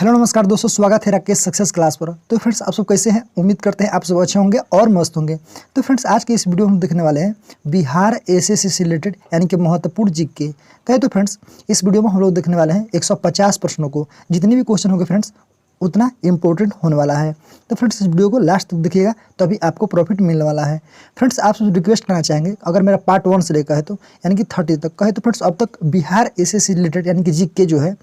Hello नमस्कार दोस्तों, स्वागत है राकेश सक्सेस क्लास पर। तो फ्रेंड्स, आप सब कैसे हैं? उम्मीद करते हैं आप सब अच्छे होंगे और मस्त होंगे। तो फ्रेंड्स, आज के इस वीडियो में हम देखने वाले हैं बिहार एसएससी से रिलेटेड यानी कि महत्वपूर्ण जीके कहे। तो फ्रेंड्स, इस वीडियो में हम लोग देखने वाले हैं 150 प्रश्नों को। जितने भी क्वेश्चन होंगे फ्रेंड्स उतना इंपॉर्टेंट होने वाला है। तो फ्रेंड्स, इस वीडियो को लास्ट तक देखिएगा तभी आपको प्रॉफिट मिलने वाला है। फ्रेंड्स, आप सब रिक्वेस्ट करना चाहेंगे, अगर मेरा पार्ट 1 से लेकर है तो यानी कि 30 तक कहे तो फ्रेंड्स अब तक बिहार एसएससी रिलेटेड यानी कि जीके जो है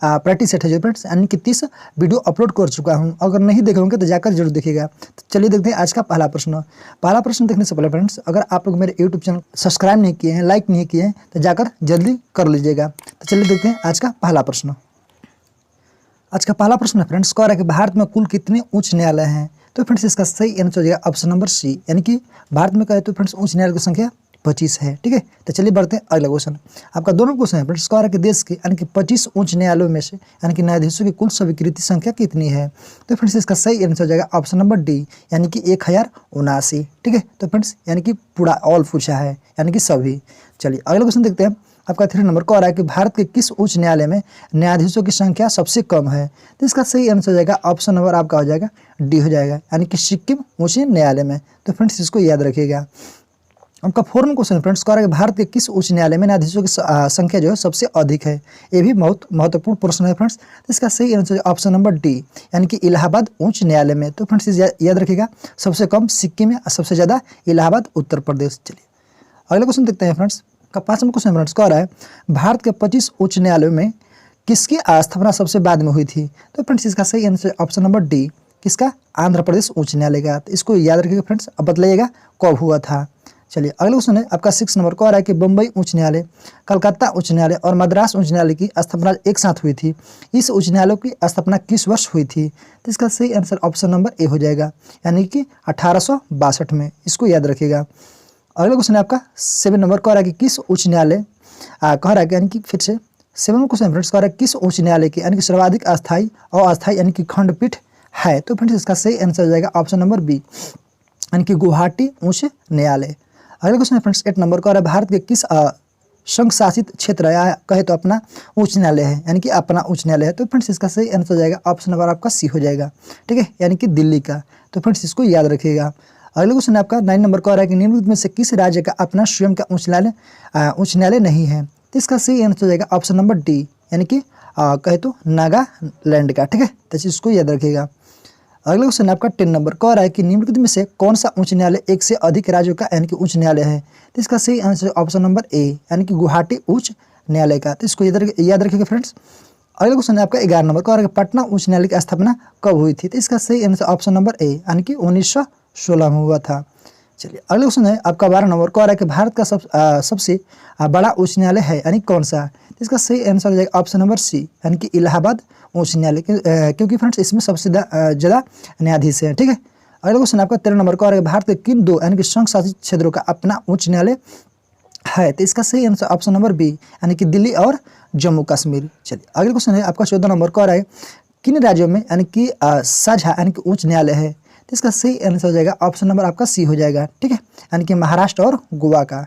प्रैक्टिस सेट है जो फ्रेंड्स यानी कि 30 वीडियो अपलोड कर चुका हूं। अगर नहीं देखे होंगे तो जाकर जरूर देखिएगा। तो चलिए देखते हैं आज का पहला प्रश्न। पहला प्रश्न देखने से पहले फ्रेंड्स, अगर आप लोग मेरे यूट्यूब चैनल सब्सक्राइब नहीं किए हैं, लाइक नहीं किए हैं तो जाकर जल्दी कर लीजिएगा। तो चलिए देखते हैं आज का पहला प्रश्न। आज का पहला प्रश्न है फ्रेंड्स, कह रहा है कि भारत में कुल कितने उच्च न्यायालय हैं? तो फ्रेंड्स, इसका सही आंसर हो जाएगा ऑप्शन नंबर सी, यानी कि भारत में कहे तो फ्रेंड्स उच्च न्यायालय की संख्या 25 है। ठीक है, तो चलिए बढ़ते हैं अगला क्वेश्चन। आपका दोनों क्वेश्चन है फ्रेंड्स, कह रहा है कि देश के यानी कि 25 उच्च न्यायालयों में से यानी कि न्यायाधीशों की कुल स्वीकृति संख्या कितनी है? तो फ्रेंड्स, इसका सही आंसर हो जाएगा ऑप्शन नंबर डी, यानी कि 1079। ठीक है, तो फ्रेंड्स यानी कि पूरा ऑल पूछा है यानी कि सभी। चलिए अगला क्वेश्चन देखते हैं। आपका 3 नंबर कह रहा है कि भारत के किस उच्च न्यायालय में न्यायाधीशों की संख्या सबसे कम है? तो इसका सही आंसर हो जाएगा ऑप्शन नंबर आपका हो जाएगा डी हो जाएगा, यानी कि सिक्किम उच्च न्यायालय में। तो फ्रेंड्स इसको याद रखिएगा। आपका 4 क्वेश्चन फ्रेंड्स कह रहा है कि भारत के किस उच्च न्यायालय में न्यायाधीशों की संख्या जो है सबसे अधिक है? ये भी बहुत महत्वपूर्ण प्रश्न है फ्रेंड्स। तो इसका सही आंसर ऑप्शन नंबर डी, यानी कि इलाहाबाद उच्च न्यायालय में। तो फ्रेंड्स याद रखिएगा, सबसे कम सिक्किम में और सबसे ज़्यादा इलाहाबाद उत्तर प्रदेश। चलिए अगला क्वेश्चन देखते हैं फ्रेंड्स। का 5वां क्वेश्चन फ्रेंड्स कह रहा है भारत के 25 उच्च न्यायालयों में किसकी स्थापना सबसे बाद में हुई थी? तो फ्रेंड्स इसका सही आंसर ऑप्शन नंबर डी, किसका? आंध्र प्रदेश उच्च न्यायालय का। तो इसको याद रखिएगा फ्रेंड्स, अब बतलाइएगा कब हुआ था। चलिए अगला क्वेश्चन है आपका 6 नंबर कह रहा है कि बम्बई उच्च न्यायालय, कलकत्ता उच्च न्यायालय और मद्रास उच्च न्यायालय की स्थापना एक साथ हुई थी। इस उच्च न्यायालय की स्थापना किस वर्ष हुई थी? तो इसका सही आंसर ऑप्शन नंबर ए हो जाएगा, यानी कि 1862 में। इसको याद रखिएगा। अगला क्वेश्चन है आपका 7 नंबर कह रहा है कि किस उच्च न्यायालय कह रहा है कि यानी कि फिर से 7वां क्वेश्चन फ्रेंड्स कह रहा है किस उच्च न्यायालय की यानी कि सर्वाधिक अस्थायी और अस्थायी यानी कि खंडपीठ है? तो फ्रेंड्स इसका सही आंसर हो जाएगा ऑप्शन नंबर बी, यानी कि गुवाहाटी उच्च न्यायालय। अगला क्वेश्चन है फ्रेंड्स 8 नंबर कह रहा है भारत के किस संघ शासित क्षेत्र या कहे तो अपना उच्च न्यायालय है, यानी कि अपना उच्च न्यायालय है? तो फ्रेंड्स इसका सही आंसर हो जाएगा ऑप्शन नंबर आपका सी हो जाएगा। ठीक है, यानी कि दिल्ली का। तो फ्रेंड्स इसको याद रखिएगा। अगला क्वेश्चन आपका 9 नंबर कह रहा है कि निम्नलिखित में से किस राज्य का अपना स्वयं का उच्च न्यायालय नहीं है? तो इसका सही आंसर हो जाएगा ऑप्शन नंबर डी, यानी कि कहे तो नागालैंड का। ठीक है, तो इसको याद रखिएगा। अगला क्वेश्चन आपका 10 नंबर कह रहा है कि निम्नलिखित में से कौन सा उच्च न्यायालय एक से अधिक राज्यों का यानी कि उच्च न्यायालय है? तो इसका सही आंसर ऑप्शन नंबर ए, यानी कि गुवाहाटी उच्च न्यायालय का। तो इसको याद रखिएगा फ्रेंड्स। अगला क्वेश्चन है आपका 11 नंबर कह रहा है कि पटना उच्च न्यायालय की स्थापना कब हुई थी? तो इसका सही आंसर ऑप्शन नंबर ए, यानी कि 1916 में हुआ था। चलिए अगला क्वेश्चन है आपका 12 नंबर कह रहा है कि भारत का सबसे बड़ा उच्च न्यायालय है यानी कौन सा? तो इसका सही आंसर हो जाएगा ऑप्शन नंबर सी, यानी कि इलाहाबाद उच्च न्यायालय, क्योंकि फ्रेंड्स इसमें सबसे ज़्यादा न्यायाधीश हैं। ठीक है, अगला क्वेश्चन आपका 13 नंबर कह रहा है भारत के किन 2 यानी कि संघ शासित क्षेत्रों का अपना उच्च न्यायालय है? तो इसका सही आंसर ऑप्शन नंबर बी, यानी कि दिल्ली और जम्मू कश्मीर। चलिए अगला क्वेश्चन है आपका 14 नंबर कह रहा है किन राज्यों में यानी कि साझा यानी कि उच्च न्यायालय है? तो इसका सही आंसर हो जाएगा ऑप्शन नंबर आपका सी हो जाएगा। ठीक है, यानी कि महाराष्ट्र और गोवा का।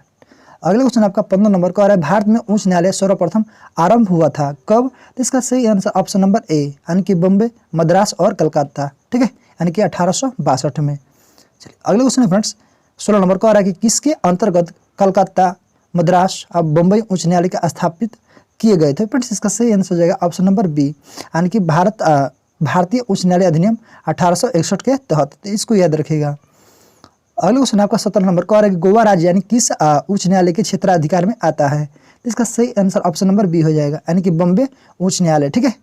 अगला क्वेश्चन आपका 15 नंबर कह रहा है भारत में उच्च न्यायालय सर्वप्रथम आरंभ हुआ था कब? तो इसका सही आंसर ऑप्शन नंबर ए, यानी कि बम्बे, मद्रास और कलकत्ता। ठीक है, यानी कि 1862 में। चलिए अगला क्वेश्चन है फ्रेंड्स 16 नंबर कह रहा है कि किसके अंतर्गत कलकत्ता, मद्रास और बम्बई उच्च न्यायालय का स्थापित किए गए थे? फ्रेंड्स इसका सही आंसर हो जाएगा ऑप्शन नंबर बी, यानी कि भारतीय उच्च न्यायालय अधिनियम 1861 के तहत। तो इसको याद रखिएगा। अगला क्वेश्चन आपका 17 नंबर कह रहा है कि गोवा राज्य यानी किस उच्च न्यायालय के क्षेत्राधिकार में आता है? तो इसका सही आंसर ऑप्शन नंबर बी हो जाएगा, यानी कि बम्बे उच्च न्यायालय। ठीक है,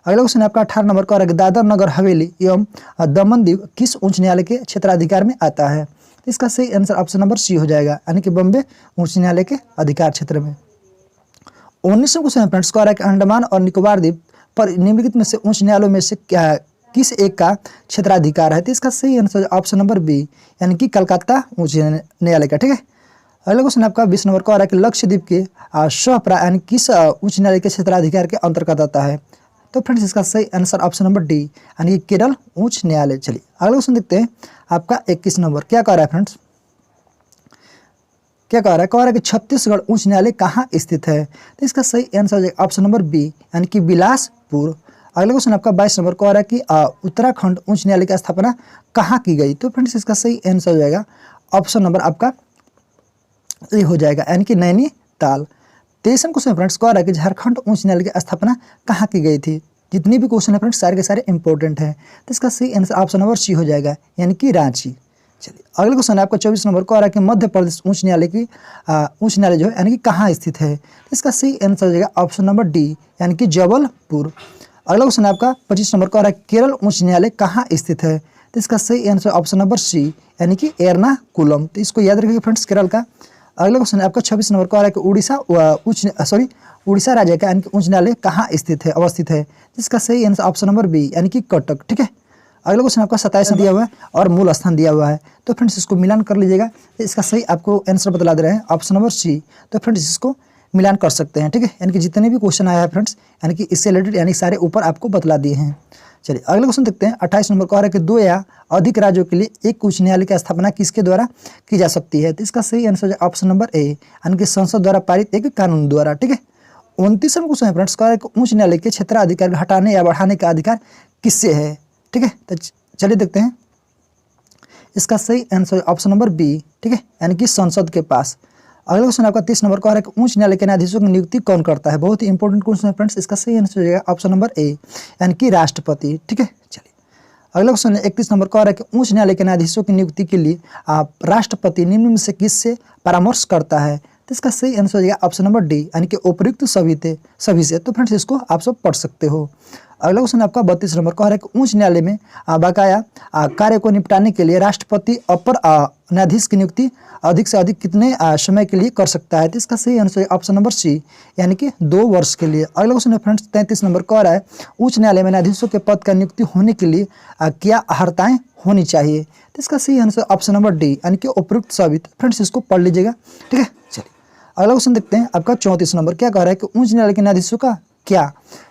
अगला क्वेश्चन आपका 18 नंबर कह रहा है कि दादर नगर हवेली एवं दमन दीव किस उच्च न्यायालय के क्षेत्राधिकार में आता है? तो इसका सही आंसर ऑप्शन नंबर सी हो जाएगा, यानी कि बम्बे उच्च न्यायालय के अधिकार क्षेत्र में। 19वां क्वेश्चन फ्रेंड्स कह रहा है कि अंडमान और निकोबार द्वीप पर निम्नलिखित में से उच्च न्यायालयों में से किस एक का क्षेत्राधिकार है? तो इसका सही आंसर ऑप्शन नंबर बी, यानी कि कलकत्ता उच्च न्यायालय का। ठीक है, अगला क्वेश्चन आपका 20 नंबर कह रहा है कि लक्षद्वीप के शहप्रा यानी किस उच्च न्यायालय के क्षेत्राधिकार के अंतर्गत आता है? तो फ्रेंड्स इसका सही आंसर ऑप्शन नंबर डी, यानी कि केरल उच्च न्यायालय। चलिए अगला क्वेश्चन देखते हैं आपका 21 नंबर क्या कह रहा है फ्रेंड्स। क्या कह रहा है कि छत्तीसगढ़ उच्च न्यायालय कहाँ स्थित है? तो इसका सही आंसर हो जाएगा ऑप्शन नंबर बी, यानी कि बिलासपुर। अगला क्वेश्चन आपका 22 नंबर को आ रहा है कि उत्तराखंड उच्च न्यायालय की स्थापना कहाँ की गई। तो फ्रेंड्स इसका सही आंसर हो जाएगा ऑप्शन नंबर आपका ये हो जाएगा, यानी कि नैनीताल। 23वां क्वेश्चन फ्रेंड्स को आ रहा है कि झारखंड उच्च न्यायालय की स्थापना कहाँ की गई थी। जितनी भी क्वेश्चन है फ्रेंड्स सारे के सारे इंपॉर्टेंट हैं, तो इसका सही आंसर ऑप्शन नंबर सी हो जाएगा, यानी कि रांची। चलिए अगला क्वेश्चन आपका 24 नंबर को आ रहा है कि मध्य प्रदेश उच्च न्यायालय की उच्च न्यायालय जो है यानी कि कहाँ स्थित है। तो इसका सही आंसर हो जाएगा ऑप्शन नंबर डी, यानी कि जबलपुर। अगला क्वेश्चन आपका 25 नंबर को आ रहा है केरल उच्च न्यायालय कहाँ स्थित है। तो इसका सही आंसर ऑप्शन नंबर सी, यानी कि एर्नाकुलम। तो इसको याद रखिएगा फ्रेंड्स केरल का। अगला क्वेश्चन आपका 26 नंबर को आ रहा है कि उड़ीसा राज्य का यानी कि उच्च न्यायालय कहाँ स्थित है, अवस्थित है। इसका सही आंसर ऑप्शन नंबर बी, यानी कि कटक। ठीक है। अगला क्वेश्चन आपका 27 दिया हुआ है और मूल स्थान दिया हुआ है, तो फ्रेंड्स इसको मिलान कर लीजिएगा। इसका सही आपको आंसर बतला दे रहे हैं ऑप्शन नंबर सी। तो फ्रेंड्स इसको मिलान कर सकते हैं। ठीक है, यानी कि जितने भी क्वेश्चन आया है फ्रेंड्स यानी कि इससे रिलेटेड यानी सारे ऊपर आपको बतला दिए हैं। चलिए अगला क्वेश्चन देखते हैं। 28 नंबर को आ रहा है कि 2 या अधिक राज्यों के लिए एक उच्च न्यायालय की स्थापना किसके द्वारा की जा सकती है। तो इसका सही आंसर ऑप्शन नंबर ए, यानी कि संसद द्वारा पारित एक कानून द्वारा। ठीक है। 29वां क्वेश्चन है फ्रेंड्स का उच्च न्यायालय के क्षेत्राधिकार हटाने या बढ़ाने का अधिकार किससे है। ठीक है, तो चलिए देखते हैं। इसका सही आंसर ऑप्शन नंबर बी। ठीक है, यानी कि संसद के पास। अगला क्वेश्चन आपका 30 नंबर का है कि उच्च न्यायालय के न्यायाधीशों की नियुक्ति कौन करता है। बहुत ही इंपॉर्टेंट क्वेश्चन है फ्रेंड्स। इसका सही आंसर हो जाएगा ऑप्शन नंबर ए, यानी कि राष्ट्रपति। ठीक है। चलिए अगला क्वेश्चन है 31 नंबर का है कि उच्च न्यायालय के न्यायाधीशों की नियुक्ति के लिए राष्ट्रपति निम्न में से किससे परामर्श करता है। तो इसका सही आंसर हो जाएगा ऑप्शन नंबर डी, यानी कि उपयुक्त सभी से। तो फ्रेंड्स इसको आप सब पढ़ सकते हो। अगला क्वेश्चन आपका 32 नंबर का है कि उच्च न्यायालय में बकाया कार्य को निपटाने के लिए राष्ट्रपति अपर न्यायाधीश की नियुक्ति अधिक से अधिक कितने समय के लिए कर सकता है। तो इसका सही आंसर ऑप्शन नंबर सी, यानी कि 2 वर्ष के लिए। अगला क्वेश्चन है फ्रेंड्स 33 नंबर का है उच्च न्यायालय में न्यायाधीशों के पद का नियुक्ति होने के लिए क्या अर्हताएं होनी चाहिए। तो इसका सही आंसर ऑप्शन नंबर डी, यानी कि उपयुक्त सभी। फ्रेंड्स इसको पढ़ लीजिएगा। ठीक है। चलिए अगला क्वेश्चन देखते हैं। आपका 34 नंबर क्या कह रहा है कि उच्च न्यायालय के न्यायाधीशों का क्या।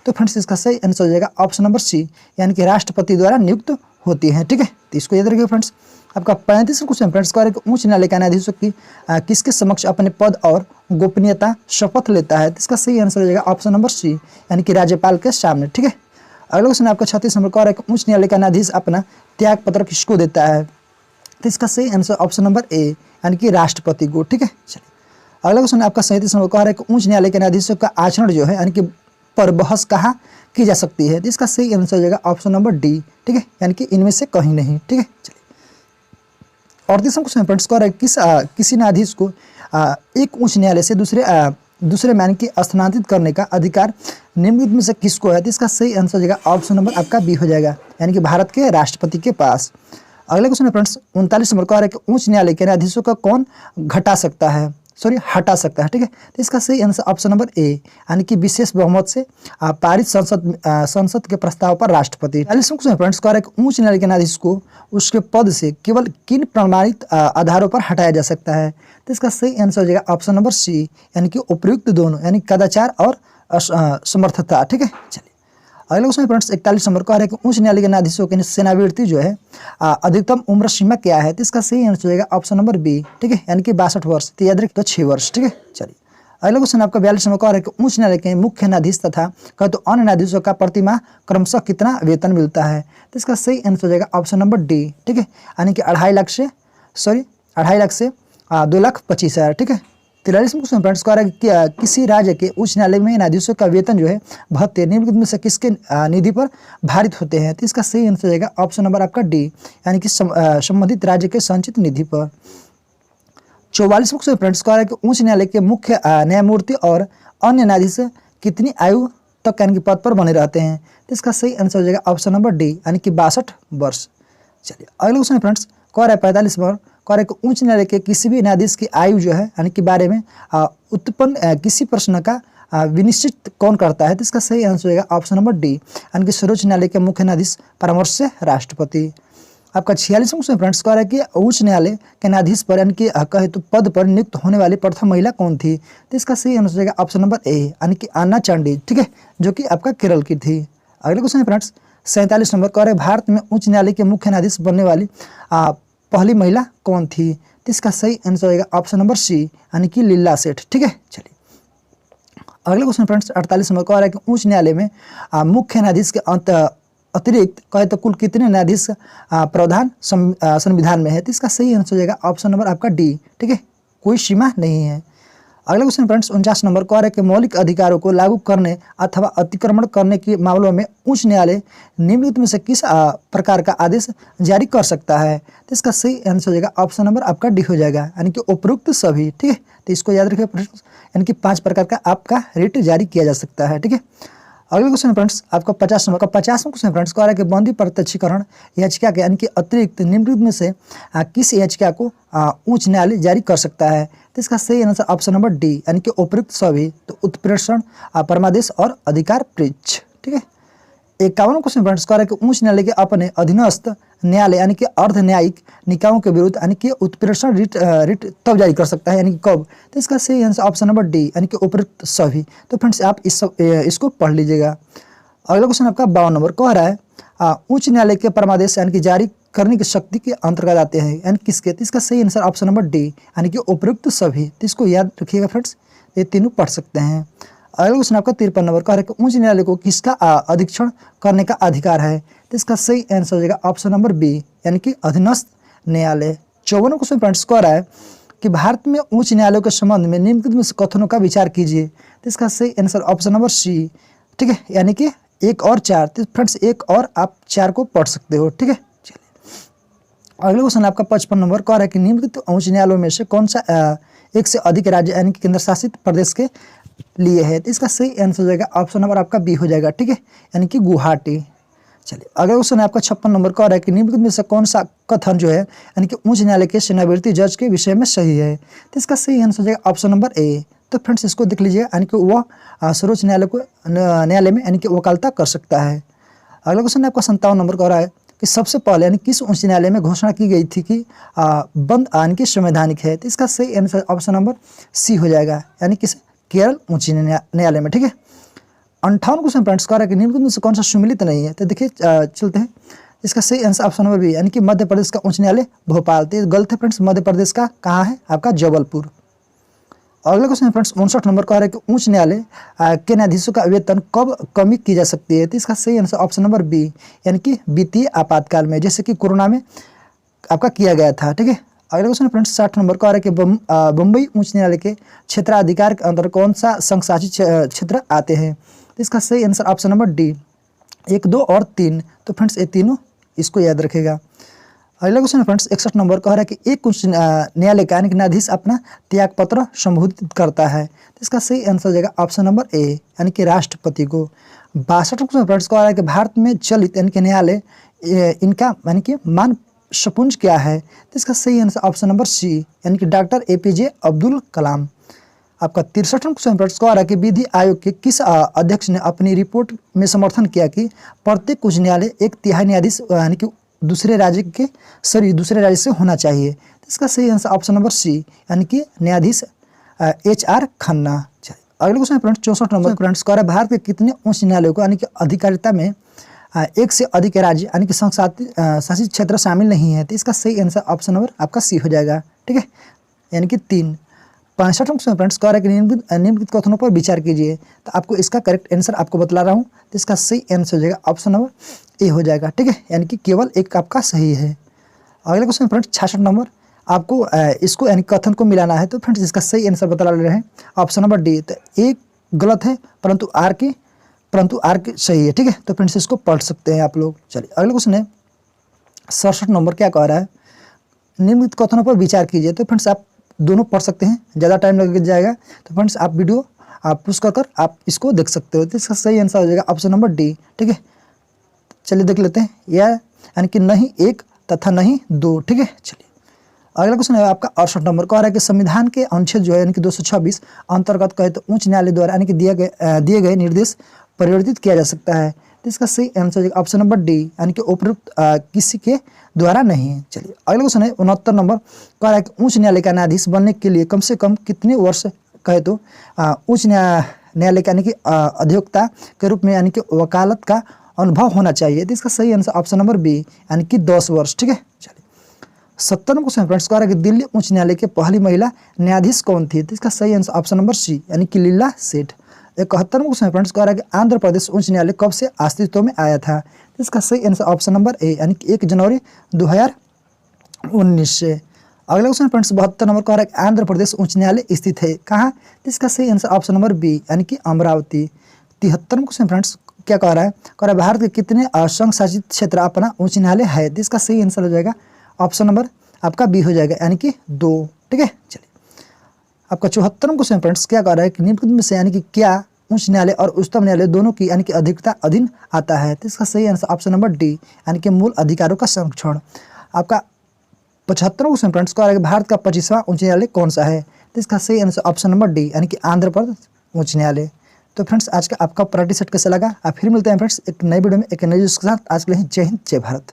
तो फ्रेंड्स इसका सही आंसर हो जाएगा ऑप्शन नंबर सी, यानी कि राष्ट्रपति द्वारा नियुक्त होती हैं। ठीक है, तो इसको याद रखिए फ्रेंड्स। आपका 35वां क्वेश्चन फ्रेंड्स कह रहा है कि उच्च न्यायालय का न्यायाधीशों की किसके समक्ष अपने पद और गोपनीयता शपथ लेता है। तो इसका सही आंसर हो जाएगा ऑप्शन नंबर सी, यानी कि राज्यपाल के सामने। ठीक है। अगला क्वेश्चन आपका 36 नंबर कह रहा है कि उच्च न्यायालय का न्यायाधीश अपना त्याग पत्र किसको देता है। तो इसका सही आंसर ऑप्शन नंबर ए, यानी कि राष्ट्रपति को। ठीक है। चलिए अगला क्वेश्चन आपका 37 नंबर कह रहा है कि उच्च न्यायालय के न्यायाधीशों का आचरण जो है यानी कि पर बहस कहाँ की जा सकती है। तो इसका सही आंसर हो जाएगा ऑप्शन नंबर डी। ठीक है, यानी कि इनमें से कहीं नहीं। ठीक है। चलिए 38वां क्वेश्चन फ्रेंड्स कह रहा है किसी न्यायाधीश को एक उच्च न्यायालय से दूसरे मान की स्थानांतरित करने का अधिकार निम्नलिखित में से किसको है। तो इसका सही आंसर हो जाएगा ऑप्शन नंबर आपका बी हो जाएगा, यानी कि भारत के राष्ट्रपति के पास। अगला क्वेश्चन है फ्रेंड्स 39 नंबर कह रहा है कि उच्च न्यायालय के न्यायाधीशों का कौन हटा सकता है। ठीक है। तो इसका सही आंसर ऑप्शन नंबर ए, यानी कि विशेष बहुमत से पारित संसद के प्रस्ताव पर राष्ट्रपति। 40वां क्वेश्चन फ्रेंड्स कह रहा है कि उच्च न्यायालय के न्यायाधीश को उसके पद से केवल किन प्रमाणित आधारों पर हटाया जा सकता है। तो इसका सही आंसर हो जाएगा ऑप्शन नंबर सी, यानी कि उपयुक्त दोनों, यानी कदाचार और समर्थता। ठीक है। चलिए अगला क्वेश्चन फ्रेंड्स 41 नंबर कह रहा है कि उच्च न्यायालय के न्यायाधीशों की सेवानिवृत्ति जो है अधिकतम उम्र सीमा क्या है। तो इसका सही आंसर हो जाएगा ऑप्शन नंबर बी। ठीक है, यानी कि 62 वर्ष। तो याद रखिए तो 6 वर्ष। ठीक है। चलिए अगला क्वेश्चन आपका 42 नंबर कह रहा है कि उच्च न्यायालय के मुख्य न्यायाधीश तथा कहे तो अन्य न्यायाधीशों का प्रतिमाह क्रमशः कितना वेतन मिलता है। तो इसका सही आंसर हो जाएगा ऑप्शन नंबर डी। ठीक है, यानी कि 2.5 लाख से 2,25,000। ठीक है। 43वां क्वेश्चन फ्रेंड्स कह रहा है कि किसी राज्य के उच्च न्यायालय में न्यायाधीशों का वेतन जो है भत्ते निम्नलिखित में से किसके निधि पर भारित होते हैं। तो इसका सही आंसर हो जाएगा ऑप्शन नंबर आपका डी, यानी कि संबंधित राज्य के संचित निधि पर। 44वां क्वेश्चन फ्रेंड्स कह रहा है कि उच्च न्यायालय के मुख्य न्यायमूर्ति और अन्य न्यायाधीश कितनी आयु तक यानी कि पद पर बने रहते हैं। तो इसका सही आंसर हो जाएगा ऑप्शन नंबर डी, यानी कि 62 वर्ष। चलिए अगला क्वेश्चन फ्रेंड्स कह रहा है 45 नंबर कह रहा है कि उच्च न्यायालय के किसी भी न्यायाधीश की आयु जो है यानी कि बारे में उत्पन्न किसी प्रश्न का विनिश्चित कौन करता है। तो इसका सही आंसर होगा ऑप्शन नंबर डी, यानी कि सर्वोच्च न्यायालय के मुख्य न्यायाधीश परामर्श से राष्ट्रपति। आपका 46वां क्वेश्चन फ्रेंड्स कह रहा है कि उच्च न्यायालय के न्यायाधीश पर यानी कि कहे तो पद पर नियुक्त होने वाली प्रथम महिला कौन थी। तो इसका सही आंसर होगा ऑप्शन नंबर ए, यानी कि अन्ना चांडी। ठीक है, जो कि आपका केरल की थी। अगले क्वेश्चन फ्रेंड्स 47 नंबर कह रहे हैं भारत में उच्च न्यायालय के मुख्य न्यायाधीश बनने वाली पहली महिला कौन थी। तो इसका सही आंसर होगा ऑप्शन नंबर सी, यानी कि लीला सेठ। ठीक है। चलिए अगला क्वेश्चन फ्रेंड्स 48 नंबर का आ रहा है कि उच्च न्यायालय में मुख्य न्यायाधीश के अतिरिक्त कहे तो कुल कितने न्यायाधीश प्रावधान संविधान में है। तो इसका सही आंसर हो जाएगा ऑप्शन नंबर आपका डी। ठीक है, कोई सीमा नहीं है। अगला क्वेश्चन फ्रेंड्स 49 नंबर का आ रहा है कि मौलिक अधिकारों को लागू करने अथवा अतिक्रमण करने के मामलों में उच्च न्यायालय निम्नलिखित में से किस प्रकार का आदेश जारी कर सकता है। तो इसका सही आंसर हो जाएगा ऑप्शन नंबर आपका डी हो जाएगा, यानी कि उपरोक्त सभी। ठीक है, तो इसको याद रखिए, यानी कि 5 प्रकार का आपका रिट जारी किया जा सकता है। ठीक है, अगले क्वेश्चन फ्रेंड्स आपका 50 नंबर का 50वां क्वेश्चन फ्रेंड्स को आ रहा है कि बंदी प्रत्यक्षीकरण याचिका के यानी कि अतिरिक्त निम्नलिखित में से किस याचिका को उच्च न्यायालय जारी कर सकता है। तो इसका सही आंसर ऑप्शन नंबर डी, यानी कि उपयुक्त सभी। तो उत्प्रेषण, परमादेश और अधिकार पृच्छ। ठीक है, 51वां क्वेश्चन फ्रेंड्स को आ रहा है कि उच्च न्यायालय के अपने अधीनस्थ न्यायालय यानी कि अर्ध न्यायिक निकायों के विरुद्ध यानी कि उत्प्रेषण रिट तब जारी कर सकता है, यानी कि कब। तो इसका सही आंसर ऑप्शन नंबर डी, यानी कि उपयुक्त सभी। तो फ्रेंड्स आप इसको पढ़ लीजिएगा। अगला क्वेश्चन आपका 52 नंबर को आ रहा है उच्च न्यायालय के परमादेश यानी कि जारी करने की शक्ति के अंतर्गत आते हैं, यानी किसके। तो इसका सही आंसर ऑप्शन नंबर डी, यानी कि उपयुक्त सभी। तो इसको याद रखिएगा फ्रेंड्स, ये तीनों पढ़ सकते हैं। अगला क्वेश्चन आपका 53 नंबर का है कि उच्च न्यायालय को किसका अधीक्षण करने का अधिकार है। तो इसका सही आंसर हो जाएगा ऑप्शन नंबर बी, यानी कि अधीनस्थ न्यायालय। 54वां क्वेश्चन फ्रेंड्स को आ रहा है कि भारत में उच्च न्यायालयों के संबंध में निम्नलिखित में से कथनों का विचार कीजिए। तो इसका सही आंसर ऑप्शन नंबर सी। ठीक है, यानी कि 1 और 4। तो फ्रेंड्स 1 और आप 4 को पढ़ सकते हो। ठीक है, चलिए अगला क्वेश्चन आपका 55 नंबर का आ रहा है कि निम्नलिखित उच्च न्यायालयों में से कौन सा एक से अधिक राज्य यानी कि केंद्र शासित प्रदेश के लिए है। तो इसका सही आंसर हो जाएगा ऑप्शन नंबर आपका बी हो जाएगा। ठीक है, यानी कि गुवाहाटी। चलिए अगला क्वेश्चन आपका 56 नंबर का आ रहा है कि निम्नलिखित में से कौन सा कथन जो है यानी कि उच्च न्यायालय के सेवानिवृत्त जज के विषय में सही है। तो इसका सही आंसर हो जाएगा ऑप्शन नंबर ए। तो फ्रेंड्स इसको देख लीजिए, यानी कि वह सर्वोच्च न्यायालय में यानी कि वकालता कर सकता है। अगला क्वेश्चन आपका 57 नंबर का आ रहा है कि सबसे पहले यानी किस उच्च न्यायालय में घोषणा की गई थी कि बंद यानी कि संवैधानिक है। तो इसका सही आंसर ऑप्शन नंबर सी हो जाएगा, यानी कि केरल उच्च न्यायालय में। ठीक है, 58 क्वेश्चन फ्रेंड्स का कि निम्नलिखित में से कौन सा सम्मिलित नहीं है। तो देखिए चलते हैं, इसका सही आंसर ऑप्शन नंबर बी, यानी कि मध्य प्रदेश का उच्च न्यायालय भोपाल। तो गलत है फ्रेंड्स, मध्य प्रदेश का कहाँ है आपका जबलपुर। अगला क्वेश्चन फ्रेंड्स 59 नंबर का आ रहा है कि उच्च न्यायालय के न्यायाधीशों का वेतन कब कमी की जा सकती है। तो इसका सही आंसर ऑप्शन नंबर बी, यानी कि वित्तीय आपातकाल में, जैसे कि कोरोना में आपका किया गया था। ठीक है, अगला क्वेश्चन फ्रेंड्स 60 नंबर का आ रहा है कि बम्बई उच्च न्यायालय के क्षेत्राधिकार के अंदर कौन सा संघशासित क्षेत्र आते हैं। तो इसका सही आंसर ऑप्शन नंबर डी, 1, 2 और 3। तो फ्रेंड्स ये तीनों इसको याद रखेगा। अगला क्वेश्चन फ्रेंड्स 61 नंबर का है कि एक उच्च न्यायालय का यानी कि न्यायाधीश अपना त्यागपत्र संबोधित करता है। तो इसका सही आंसर हो जाएगा ऑप्शन नंबर ए, यानी कि राष्ट्रपति को। 62 क्वेश्चन फ्रेंड्स का है कि भारत में चलित यानी कि न्यायालय इनका यानी कि मान सपुंज क्या है। तो इसका सही आंसर ऑप्शन नंबर सी, यानी कि डॉक्टर APJ अब्दुल कलाम। आपका 63 क्वेश्चन फ्रेंड्स को आ रहा है कि विधि आयोग के किस अध्यक्ष ने अपनी रिपोर्ट में समर्थन किया कि प्रत्येक उच्च न्यायालय 1/3 न्यायाधीश यानी कि दूसरे राज्य से होना चाहिए। तो इसका सही आंसर ऑप्शन नंबर सी, यानी कि न्यायाधीश HR खन्ना। अगले क्वेश्चन फ्रेंड्स 64 नंबर फ्रेंड्स को आ रहा है भारत के कितने उच्च न्यायालयों को यानी कि अधिकारिता में एक से अधिक राज्य यानी कि शासित क्षेत्र शामिल नहीं है। तो इसका सही आंसर ऑप्शन नंबर आपका सी हो जाएगा। ठीक है, यानी कि 3। 65 क्वेश्चन फ्रेंड्स कह रहा है कि निम्नलिखित कथनों पर विचार कीजिए। तो आपको इसका करेक्ट आंसर आपको बतला रहा हूँ। तो इसका सही आंसर हो जाएगा ऑप्शन नंबर ए हो जाएगा। ठीक है, यानी कि केवल एक आपका सही है। अगला क्वेश्चन फ्रेंड्स 66 नंबर, आपको इसको यानी कथन को मिलाना है। तो फ्रेंड्स इसका सही आंसर बता रहे हैं ऑप्शन नंबर डी। तो एक गलत है परंतु आर के सही है। ठीक है, तो फ्रेंड्स इसको पढ़ सकते हैं आप लोग। चलिए अगला क्वेश्चन है 67 नंबर, क्या कह रहा है निम्नलिखित कथनों पर विचार कीजिए। तो फ्रेंड्स आप दोनों पढ़ सकते हैं, ज़्यादा टाइम लग जाएगा। तो फ्रेंड्स आप वीडियो आप पुश कर आप इसको देख सकते हो। तो इसका सही आंसर हो जाएगा ऑप्शन नंबर डी। ठीक है, चलिए देख लेते हैं, यह यानी कि नहीं 1 तथा नहीं 2। ठीक है, चलिए अगला क्वेश्चन है आपका 68 नंबर का, आ रहा है कि संविधान के अनुच्छेद जो है यानी कि 226 अंतर्गत कहे तो उच्च न्यायालय द्वारा यानी कि दिए गए निर्देश परिवर्तित किया जा सकता है। तो इसका सही आंसर है ऑप्शन नंबर डी, यानी कि उपयुक्त किसी के द्वारा नहीं है। चलिए अगला क्वेश्चन है 69 नंबर, कह रहा है कि उच्च न्यायालय का न्यायाधीश बनने के लिए कम से कम कितने वर्ष कहे तो उच्च न्यायालय का यानी कि अधिवक्ता के रूप में यानी कि वकालत का अनुभव होना चाहिए। तो इसका सही आंसर ऑप्शन नंबर बी, यानी कि 10 वर्ष। ठीक है, चलिए 70 क्वेश्चन फ्रेंड्स कह रहा है कि दिल्ली उच्च न्यायालय की पहली महिला न्यायाधीश कौन थी। तो इसका सही आंसर ऑप्शन नंबर सी, यानी कि लीला सेठ। 71वां क्वेश्चन फ्रेंड्स कह रहा है कि आंध्र प्रदेश उच्च न्यायालय कब से अस्तित्व में आया था? तो इसका सही आंसर ऑप्शन नंबर ए यानी कि 1 जनवरी 2019 से। अगला क्वेश्चन फ्रेंड्स 72 नंबर कह रहा है कि आंध्र प्रदेश उच्च न्यायालय स्थित है कहाँ? तो इसका सही आंसर ऑप्शन नंबर बी यानी कि अमरावती। 73वां क्वेश्चन फ्रेंड्स क्या कह रहा है? कह रहा है भारत के कितने असंघ शासित क्षेत्र अपना उच्च न्यायालय है? तो इसका सही आंसर हो जाएगा ऑप्शन नंबर आपका बी हो जाएगा यानी कि 2। ठीक है, चलिए आपका 74वां क्वेश्चन फ्रेंड्स क्या कह रहा है कि निम्नलिखित में से यानी कि क्या उच्च न्यायालय और उच्चतम न्यायालय दोनों की यानी कि अधिकता अधीन आता है? तो इसका सही आंसर ऑप्शन नंबर डी यानी कि मूल अधिकारों का संरक्षण। आपका 75वां क्वेश्चन फ्रेंड्स कह रहा है कि भारत का 25वां उच्च न्यायालय कौन सा है? तो इसका सही आंसर ऑप्शन नंबर डी यानी कि आंध्र प्रदेश उच्च न्यायालय। तो फ्रेंड्स आज का आपका प्रैक्टिस सेट कैसा लगा? आप फिर मिलते हैं फ्रेंड्स एक नई वीडियो में एक नई न्यूज़ के साथ। आज के लिए जय हिंद जय भारत।